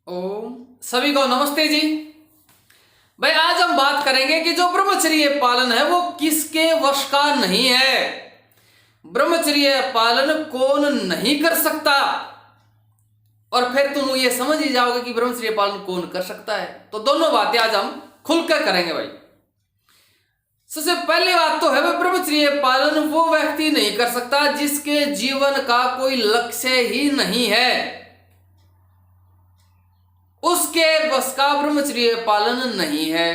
ओम सभी को नमस्ते जी। भाई आज हम बात करेंगे कि जो ब्रह्मचर्य पालन है वो किसके वश का नहीं है। ब्रह्मचर्य पालन कौन नहीं कर सकता, और फिर तुम ये समझ ही जाओगे कि ब्रह्मचर्य पालन कौन कर सकता है। तो दोनों बातें आज हम खुलकर करेंगे भाई। सबसे पहली बात तो है ब्रह्मचर्य पालन वो व्यक्ति नहीं कर सकता जिसके जीवन का कोई लक्ष्य ही नहीं है, उसके बस का ब्रह्मचर्य पालन नहीं है।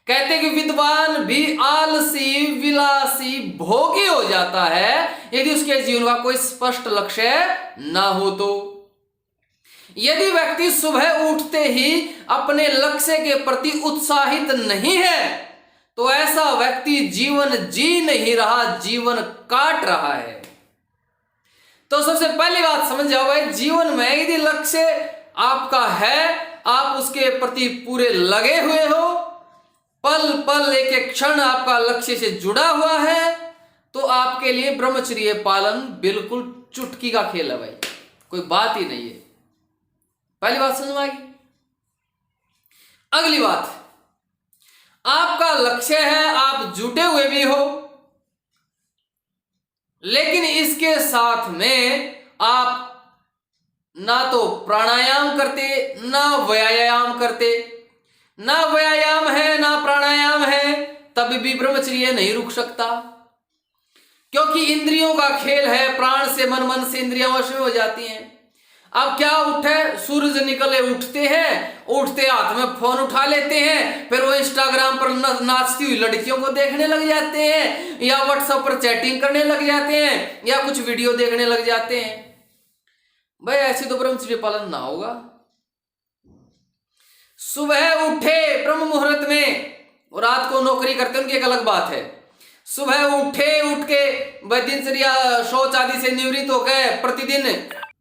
कहते कि विद्वान भी आलसी विलासी भोगी हो जाता है यदि उसके जीवन का कोई स्पष्ट लक्ष्य ना हो। तो यदि व्यक्ति सुबह उठते ही अपने लक्ष्य के प्रति उत्साहित नहीं है तो ऐसा व्यक्ति जीवन जी नहीं रहा, जीवन काट रहा है। तो सबसे पहली बात समझ जाओ भाई, जीवन में यदि लक्ष्य आपका है, आप उसके प्रति पूरे लगे हुए हो, पल पल एक एक क्षण आपका लक्ष्य से जुड़ा हुआ है, तो आपके लिए ब्रह्मचर्य पालन बिल्कुल चुटकी का खेल है भाई, कोई बात ही नहीं है। पहली बात समझ में आएगी। अगली बात, आपका लक्ष्य है, आप जुटे हुए भी हो, लेकिन इसके साथ में आप ना तो प्राणायाम करते ना व्यायाम करते, ना व्यायाम है ना प्राणायाम है, तभी भी ब्रह्मचर्य नहीं रुक सकता। क्योंकि इंद्रियों का खेल है, प्राण से मन, मन से इंद्रियां वश में हो जाती हैं। अब क्या उठे, सूरज निकले उठते हैं, उठते हाथ में फोन उठा लेते हैं, फिर वो इंस्टाग्राम पर नाचती हुई लड़कियों को देखने लग जाते हैं, या व्हाट्सएप पर चैटिंग करने लग जाते हैं, या कुछ वीडियो देखने लग जाते हैं। भाई ऐसे तो ब्रह्मचर्य पालन ना होगा। सुबह उठे ब्रह्म मुहूर्त में, और रात को नौकरी करते उनकी एक अलग बात है। सुबह उठे, उठ के दिनचर्या शौच आदि से निवृत्त हो गए प्रतिदिन,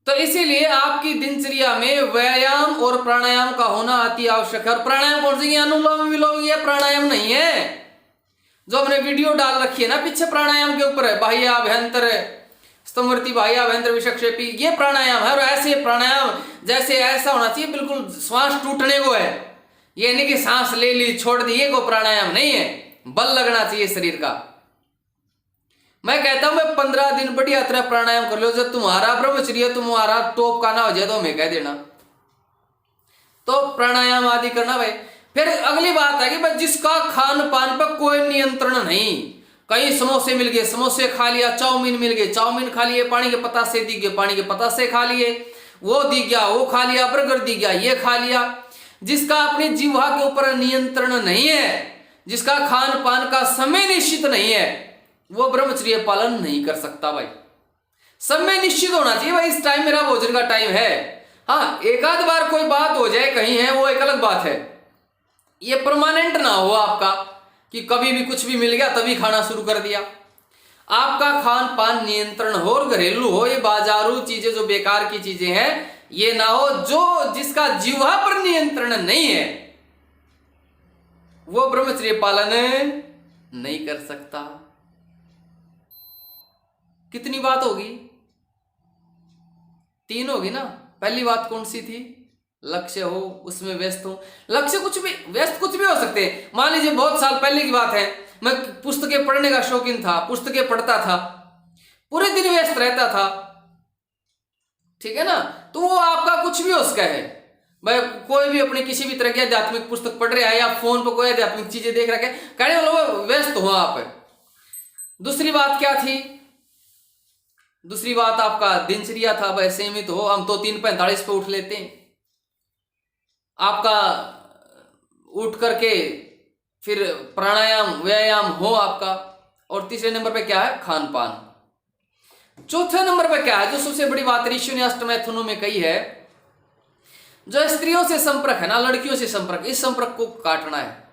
तो इसीलिए आपकी दिनचर्या में व्यायाम और प्राणायाम का होना अति आवश्यक है। और प्राणायाम कौन सी, अनुलोम विलोम, ये प्राणायाम नहीं है जो हमने वीडियो डाल रखी है ना पीछे, प्राणायाम के ऊपर है बाह्य अभ्यंतर स्तंभवर्ती बाह्य अभ्यंतर विषक्षेपी, ये प्राणायाम है। और ऐसे प्राणायाम जैसे ऐसा होना चाहिए, बिल्कुल श्वास टूटने को है, ये नहीं कि सांस ले ली छोड़ दी, ये को प्राणायाम नहीं है, बल लगना चाहिए शरीर का। मैं कहता हूं मैं 15 दिन बढ़िया तरह प्राणायाम कर लो, जब तुम्हारा ब्रह्मचर्य तुम्हारा टॉप का ना हो जाए तो हमें कह देना। तो प्राणायाम आदि करना भाई। फिर अगली बात है कि भाई जिसका खान पान पर कोई नियंत्रण नहीं, कहीं समोसे मिल गए समोसे खा लिया, चाउमीन मिल गए चाउमीन खा लिए, पानी के पतासे दी गए पानी के पतासे खा लिए, वो दी गया वो खा लिया, बर्गर दी गया ये खा लिया। जिसका अपनी जीवा के ऊपर नियंत्रण नहीं है, जिसका खान पान का समय निश्चित नहीं है, वो ब्रह्मचर्य पालन नहीं कर सकता भाई। समय निश्चित होना चाहिए भाई, इस टाइम मेरा भोजन का टाइम है। हाँ, एक आध बार कोई बात हो जाए कहीं है, वो एक अलग बात है। ये परमानेंट ना हो आपका कि कभी भी कुछ भी मिल गया तभी खाना शुरू कर दिया। आपका खान पान नियंत्रण हो, और घरेलू हो, ये बाजारू चीजें जो बेकार की चीजें हैं ये ना हो। जो जिसका जीवा पर नियंत्रण नहीं है वो ब्रह्मचर्य पालन नहीं कर सकता। कितनी बात होगी, 3 होगी ना। पहली बात कौन सी थी, लक्ष्य हो, उसमें व्यस्त हो। लक्ष्य कुछ भी, व्यस्त कुछ भी हो सकते हैं। मान लीजिए बहुत साल पहले की बात है, मैं पुस्तकें पढ़ने का शौकीन था, पुस्तकें पढ़ता था, पूरे दिन व्यस्त रहता था, ठीक है ना। तो वो आपका कुछ भी हो सकता है भाई, कोई भी अपनी किसी भी तरह की आध्यात्मिक पुस्तक पढ़ रहा है या फोन पर कोई आध्यात्मिक चीजें देख रहा है, कहने वाला व्यस्त हो आप। दूसरी बात क्या थी, दूसरी बात आपका दिनचर्या था भाई सीमित हो। हम तो 3:45 पे उठ लेते हैं, आपका उठ करके फिर प्राणायाम व्यायाम हो आपका। और तीसरे नंबर पे क्या है, खान पान। चौथे नंबर पे क्या है, जो सबसे बड़ी बात ऋषियों ने अष्टमैथुनों में कही है, जो स्त्रियों से संपर्क है ना, लड़कियों से संपर्क, इस संपर्क को काटना है।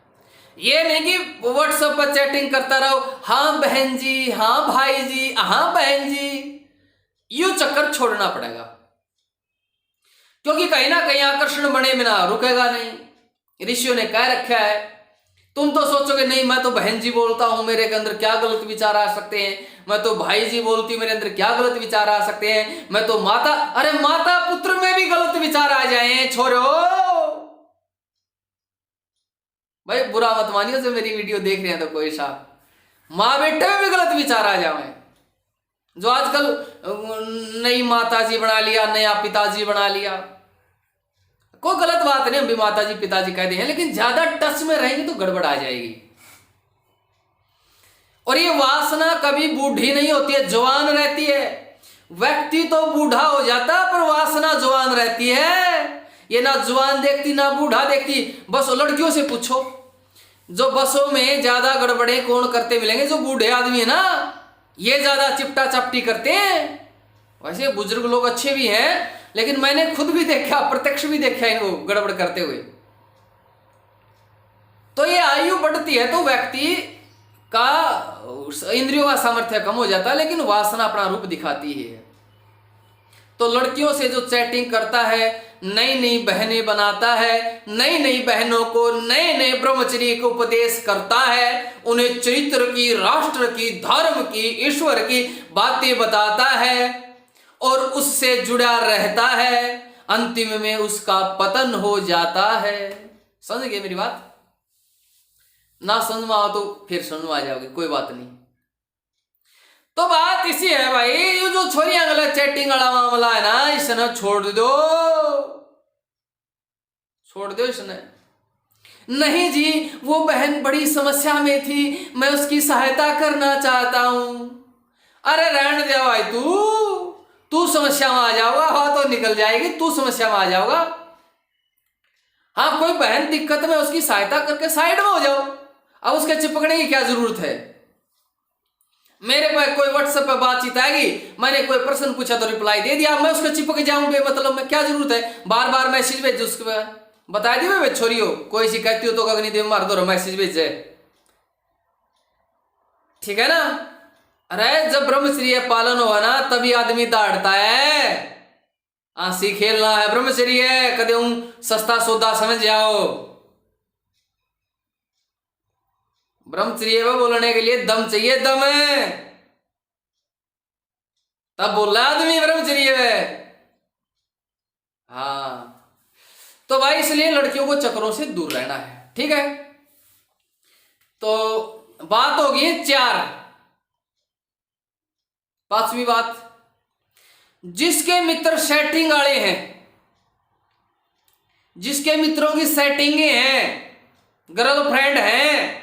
ये नहीं कि व्हाट्सएप पर चैटिंग करता रहो, हाँ बहन जी, हाँ भाई जी, हाँ बहन जी, यू चक्कर छोड़ना पड़ेगा। क्योंकि कहीं ना कहीं आकर्षण बने बिना रुकेगा नहीं। ऋषियों ने कह रखा है तुम तो सोचोगे नहीं मैं तो बहन जी बोलता हूं, मेरे के अंदर क्या गलत विचार आ सकते हैं, मैं तो भाई जी बोलती हूं, मेरे अंदर क्या गलत विचार आ सकते हैं, मैं तो माता, अरे माता पुत्र में भी गलत विचार आ जाए छोरो। भाई बुरा मत मानियो जो मेरी वीडियो देख रहे हैं, तो कोई सा माँ बेटे में भी गलत विचार आ जाए। जो आजकल नई माताजी बना लिया, नया पिताजी बना लिया, कोई गलत बात नहीं, हम भी माताजी पिताजी कहते हैं, लेकिन ज्यादा टच में रहेंगे तो गड़बड़ आ जाएगी। और ये वासना कभी बूढ़ी नहीं होती है, जवान रहती है। व्यक्ति तो बूढ़ा हो जाता पर वासना जवान रहती है। ये ना जवान देखती ना बूढ़ा देखती। बस लड़कियों से पूछो, जो बसों में ज्यादा गड़बड़े कौन करते मिलेंगे? जो बूढ़े आदमी है ना, ये ज्यादा चिपटा चपटी करते हैं। वैसे बुजुर्ग लोग अच्छे भी हैं, लेकिन मैंने खुद भी देखा, प्रत्यक्ष भी देखा इनको गड़बड़ करते हुए। तो ये आयु बढ़ती है तो व्यक्ति का इंद्रियों का सामर्थ्य कम हो जाता है, लेकिन वासना अपना रूप दिखाती है। तो लड़कियों से जो चैटिंग करता है, नई नई बहनें बनाता है, नई नई बहनों को नए नए ब्रह्मचर्य को उपदेश करता है, उन्हें चरित्र की, राष्ट्र की, धर्म की, ईश्वर की बातें बताता है और उससे जुड़ा रहता है, अंतिम में उसका पतन हो जाता है। समझ गए मेरी बात? ना समझ में आओ तो फिर समझ में आ जाओगे, कोई बात नहीं। तो बात इसी है भाई, ये जो छोरियां गलत चैटिंग वाला मामला है ना, इसने छोड़ दो, छोड़ दो इसने। नहीं जी वो बहन बड़ी समस्या में थी, मैं उसकी सहायता करना चाहता हूं। अरे रहने दे भाई, तू समस्या में आ जाओगा, हवा तो निकल जाएगी, तू समस्या में आ जाओगा। हाँ कोई बहन दिक्कत में, उसकी सहायता करके साइड में हो जाओ। अब उसके चिपकने की क्या जरूरत है? मेरे पास कोई व्हाट्सएप पे बातचीत आएगी, मैंने कोई प्रश्न पूछा तो रिप्लाई दे दिया, मैं उसके चिपक जाऊं बेमतलब में? क्या जरूरत है बार बार मैसेज भेज? उसके बता दी मैं छोरी हो, कोई शिकायती हो तो अग्नि देव मार दो, मैसेज भेज जाए, ठीक है ना? अरे जब ब्रह्मचर्य पालन हुआ ना तभी आदमी दाढ़ता है। आंसी खेलना है ब्रह्मचर्य, कदे सस्ता सौदा समझ जाओ। ब्रह्मचर्य में बोलने के लिए दम चाहिए, दम है तब बोल रहा आदमी ब्रह्मचर्य में। हाँ तो भाई इसलिए लड़कियों को चक्रों से दूर रहना है, ठीक है? तो बात होगी 4। 5वीं बात, जिसके मित्र सेटिंग वाले हैं, जिसके मित्रों की सेटिंगे हैं, गर्लफ्रेंड हैं,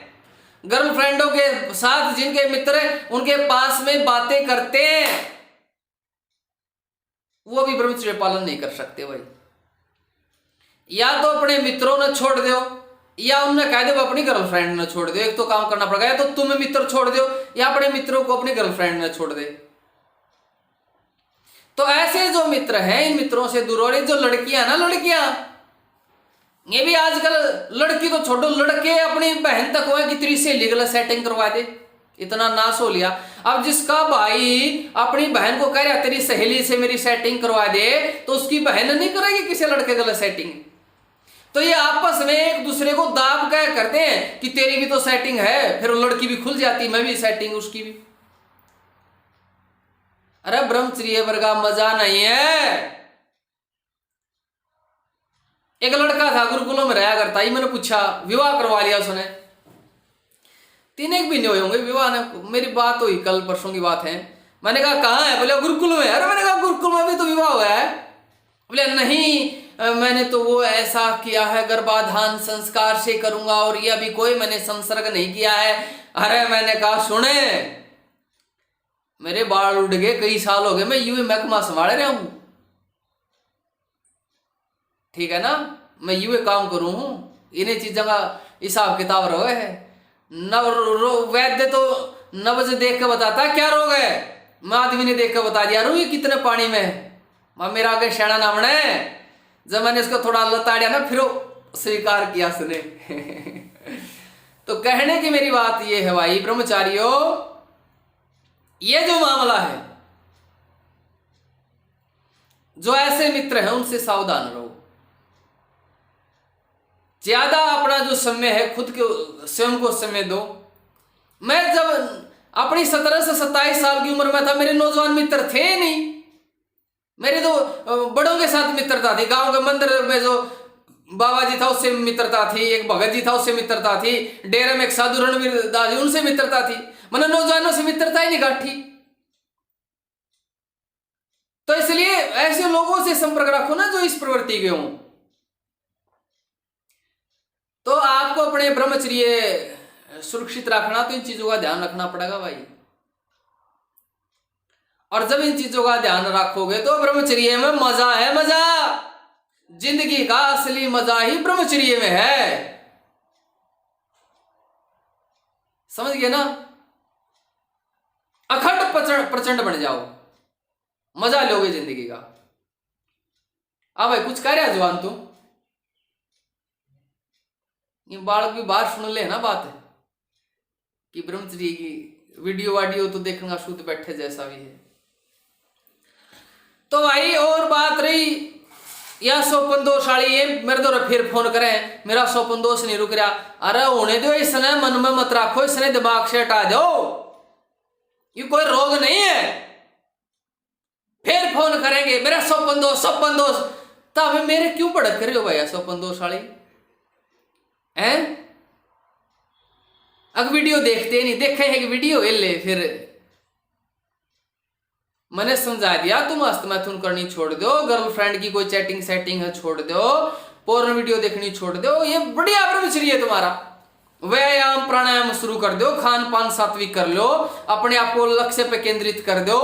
गर्लफ्रेंडों के साथ जिनके मित्र उनके पास में बातें करते हैं, वो भी ब्रह्मचर्य पालन नहीं कर सकते भाई। या तो अपने मित्रों ने छोड़ दो, या उन्हें कह दो अपनी गर्लफ्रेंड ने छोड़ दो, एक तो काम करना पड़ेगा। या तो तुम मित्र छोड़ दो या अपने मित्रों को अपनी गर्लफ्रेंड ने छोड़ दे। तो ऐसे जो मित्र हैं, इन मित्रों से दूर हो रहे। जो लड़कियां ना, लड़कियां ये भी आजकल, लड़की तो छोड़ो, लड़के अपनी बहन तक हुआ कितनी सहेली गलत सेटिंग करवा दे, इतना नाश हो लिया। अब जिसका भाई अपनी बहन को कह रहा तेरी सहेली से मेरी सेटिंग करवा दे, तो उसकी बहन नहीं करेगी किसी लड़के गलत सेटिंग। तो ये आपस में एक दूसरे को दाब क्या करते हैं कि तेरी भी तो सेटिंग है, फिर वो लड़की भी खुल जाती, मैं भी सेटिंग उसकी भी। अरे ब्रह्मचर्य वर्गा मजा नहीं है। एक लड़का था गुरुकुलों में रहा करता ही, मैंने पूछा, विवाह करवा लिया उसने, 3 महीने हुए होंगे विवाह ने। मेरी बात हुई कल परसों की बात है। मैंने कहा कहाँ है? बोले गुरुकुल में। अरे मैंने कहा गुरुकुल में भी तो विवाह हुआ है। बोले नहीं मैंने तो वो ऐसा किया है, गर्भाधान संस्कार से करूंगा, और ये अभी कोई मैंने संसर्ग नहीं किया है। अरे मैंने कहा सुने, मेरे बाल उड़ गए, कई साल हो गए, मैं यूं ही महकमा संभाल रहा हूं, ठीक है ना? मैं यूं ही काम करूं हूं, इन्हीं चीजों का हिसाब किताब रहे है। वैद्य तो नब्ज देख के बताता क्या रोग है, मैं आदमी ने देख के बता दिया रू ये कितने पानी में है। मेरा आगे शैणा नामना है। जब मैंने इसको थोड़ा लताड़िया ना, फिर स्वीकार किया उसने। तो कहने की मेरी बात ये है भाई ब्रह्मचारियों, ये जो मामला है, जो ऐसे मित्र हैं उनसे सावधान रहो। ज्यादा अपना जो समय है खुद के स्वयं को समय दो। मैं जब अपनी 17 से 27 साल की उम्र में था, मेरे नौजवान मित्र थे नहीं। मेरे तो बड़ों के साथ मित्रता थी, गांव के मंदिर में जो बाबा जी था उससे मित्रता थी, एक भगत जी था उससे मित्रता थी, डेरे में एक साधु रणवीर दास जी उनसे मित्रता थी। मैंने नौजवानों से मित्रता ही नहीं गाठी। तो इसलिए ऐसे लोगों से संपर्क रखो ना जो इस प्रवृत्ति के हों। तो आपको अपने ब्रह्मचर्य सुरक्षित रखना तो इन चीजों का ध्यान रखना पड़ेगा भाई। और जब इन चीजों का ध्यान रखोगे तो ब्रह्मचर्य में मजा है, मजा। जिंदगी का असली मजा ही ब्रह्मचर्य में है, समझ गए ना। अखंड प्रचंड बन जाओ, मजा लोगे जिंदगी का। अब भाई कुछ कह रहा जवान तू, ये बालक भी बाहर सुन ले ना बात कि ब्रह्मचर्य की वीडियो वाडियो तो देखना शुद्ध बैठे जैसा भी है। तो भाई और बात रही या सोपन दोषाली, ये मेरे तो फिर फोन करें, मेरा सोपन दोष नहीं रुक रहा। अरे होने दो, इसने मन में मत रखो, इसने दिमाग से हटा दो, ये कोई रोग नहीं है। फिर फोन करेंगे मेरा सोपन दोष। तब मेरे क्यों भड़क रहे हो भैया सोपन दोषाली हैं? अब वीडियो देखते नहीं, देखे है कि वीडियो ले। फिर मैंने समझा दिया, तुम हस्त मैथुन करनी छोड़ दो, गर्लफ्रेंड की कोई चैटिंग सेटिंग है छोड़ दो, पोर्न वीडियो देखनी छोड़ दो, ये बढ़िया ब्रह्मचर्य है तुम्हारा। व्यायाम प्राणायाम शुरू कर दो, खान पान सात्विक कर लो, अपने आप को लक्ष्य पे केंद्रित कर दो,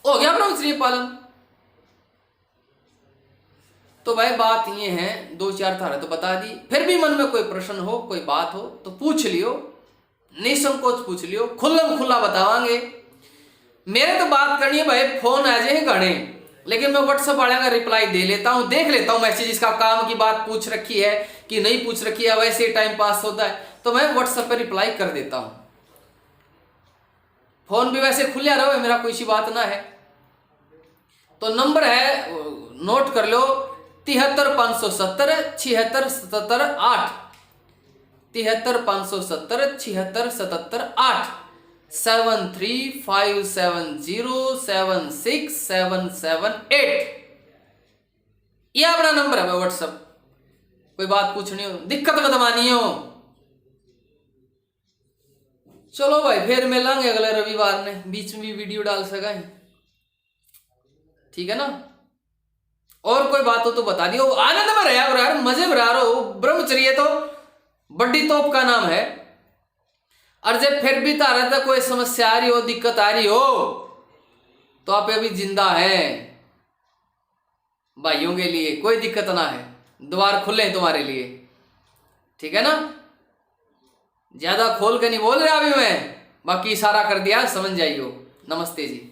हो गया ब्रह्मचर्य पालन। तो भाई बात ये है, 2-4 थारे तो बता दी। फिर भी मन में कोई प्रश्न हो, कोई बात हो तो पूछ लियो, निसंकोच पूछ लियो, खुल्लम खुल्ला बतावांगे। मेरे तो बात करनी है भाई, फोन आ जाए घने, लेकिन मैं व्हाट्सएप वाले का रिप्लाई दे लेता हूं, देख लेता हूं मैसेज, इसका काम की बात पूछ रखी है कि नहीं पूछ रखी है, वैसे टाइम पास होता है तो मैं व्हाट्सएप पर रिप्लाई कर देता हूं। फोन भी वैसे खुला रहो, मेरा कोई सी बात ना है। तो नंबर है, नोट कर लो, 73 570 76 77 8, 73 570 76 77 8, 7357076778, ये अपना नंबर है व्हाट्सएप। कोई बात पूछनी हो, दिक्कत मत मानी हो। चलो भाई फिर मिलेंगे अगले रविवार ने, बीच में भी वीडियो डाल सका, ठीक है ना। और कोई बात हो तो बता दियो, आनंद में रहा करो यार, मजे में रहा रहो। ब्रह्मचर्य तो बड़ी तोप का नाम है। और जब फिर भी तारा था कोई समस्या आ रही हो, दिक्कत आ रही हो, तो आप अभी जिंदा है भाइयों के लिए, कोई दिक्कत ना है, द्वार खुले तुम्हारे लिए, ठीक है ना। ज्यादा खोल के नहीं बोल रहा अभी मैं, बाकी इशारा कर दिया, समझ जाइयो। नमस्ते जी।